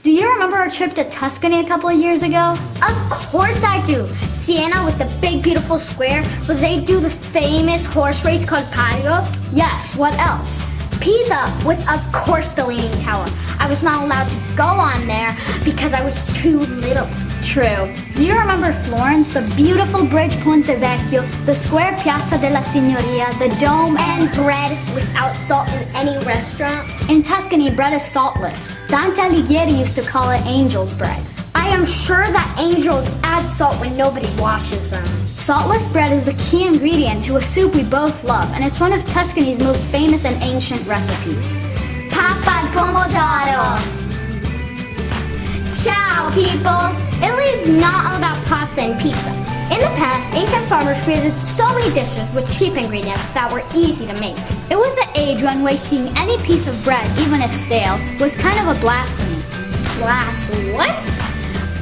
Do you remember our trip to Tuscany a couple of years ago? Of course I do. Siena with the big beautiful square where they do the famous horse race called Palio. Yes, what else? Pisa with, of course, the Leaning Tower. I was not allowed to go on there because I was too little. True. Do you remember Florence, the beautiful bridge Ponte Vecchio, the square Piazza della Signoria, the dome, And bread without salt in any restaurant. In Tuscany, bread is saltless. Dante Alighieri used to call it angel's bread. I am sure that angels add salt when nobody watches them. Saltless bread is the key ingredient to a soup we both love, and it's one of Tuscany's most famous and ancient recipes. Pappa al Pomodoro. Ciao, people! Italy is not all about pasta and pizza. In the past, ancient farmers created so many dishes with cheap ingredients that were easy to make. It was the age when wasting any piece of bread, even if stale, was kind of a blasphemy. What?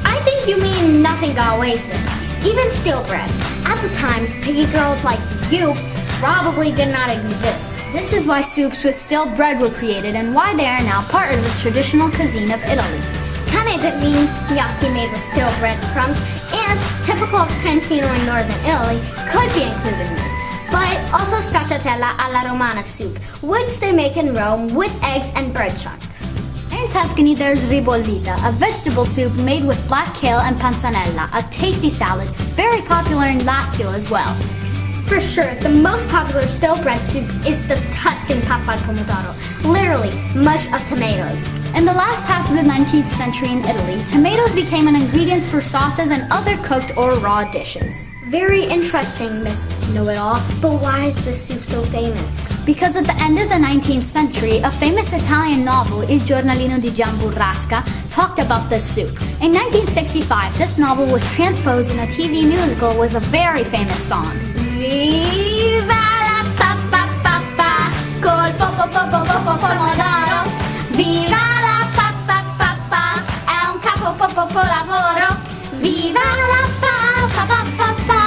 I think you mean nothing got wasted. Even stale bread. At the time, piggy girls like you probably did not exist. This is why soups with stale bread were created and why they are now part of the traditional cuisine of Italy. Cane di gnocchi made with stale bread crumbs and typical of Trentino in northern Italy could be included in this. But also stracciatella alla romana soup, which they make in Rome with eggs and bread chunks. In Tuscany, there's ribollita, a vegetable soup made with black kale and panzanella, a tasty salad, very popular in Lazio as well. For sure, the most popular stale bread soup is the Tuscan Pappa al Pomodoro, literally mush of tomatoes. In the last half of the 19th century in Italy, tomatoes became an ingredient for sauces and other cooked or raw dishes. Very interesting, Miss Know-It-All, but why is this soup so famous? Because at the end of the 19th century, a famous Italian novel, Il Giornalino di Gian Burrasca, talked about this soup. In 1965, this novel was transposed in a TV musical with a very famous song. Viva la pappa pappa col pomodoro. Viva la pappa pappa, è un capolavoro. Viva la pappa pappa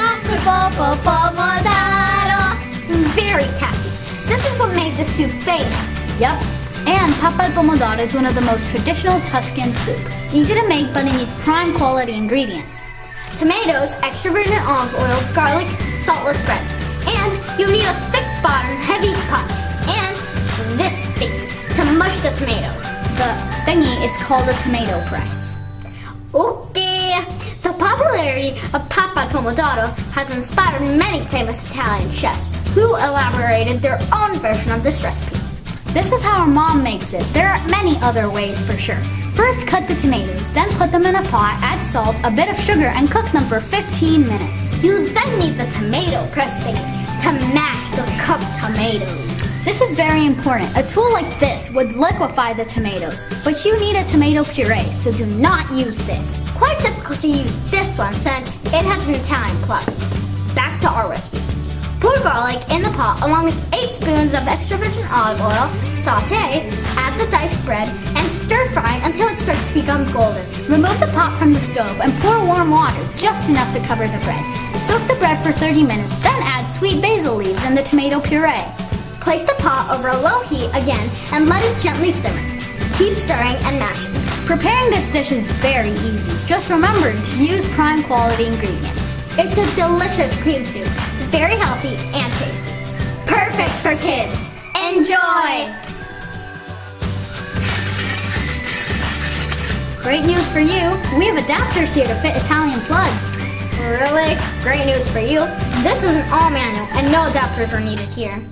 col pomodoro. Very catchy. This is what made the soup famous. Yep. And Pappa al Pomodoro is one of the most traditional Tuscan soup. Easy to make, but it needs prime quality ingredients. Tomatoes, extra virgin olive oil, garlic, saltless bread. And you need a thick bottom, heavy pot. And this thingy to mush the tomatoes. The thingy is called a tomato press. Okay. The popularity of Pappa al Pomodoro has inspired many famous Italian chefs who elaborated their own version of this recipe. This is how our mom makes it. There are many other ways for sure. First, cut the tomatoes, then put them in a pot, add salt, a bit of sugar, and cook them for 15 minutes. You then need the tomato press thingy to mash the cooked tomatoes. This is very important. A tool like this would liquefy the tomatoes, but you need a tomato puree, so do not use this. Quite difficult to use this one since it has an Italian plug. Back to our recipe. Pour garlic in the pot along with 8 spoons of extra virgin olive oil, saute, add the diced bread, and stir fry until it starts to become golden. Remove the pot from the stove and pour warm water, just enough to cover the bread. Soak the bread for 30 minutes, then add sweet basil leaves and the tomato puree. Place the pot over a low heat again and let it gently simmer. Keep stirring and mashing. Preparing this dish is very easy. Just remember to use prime quality ingredients. It's a delicious cream soup, very healthy and tasty. Perfect for kids. Enjoy! Great news for you. We have adapters here to fit Italian plugs. Really? Great news for you. This is an all manual and no adapters are needed here.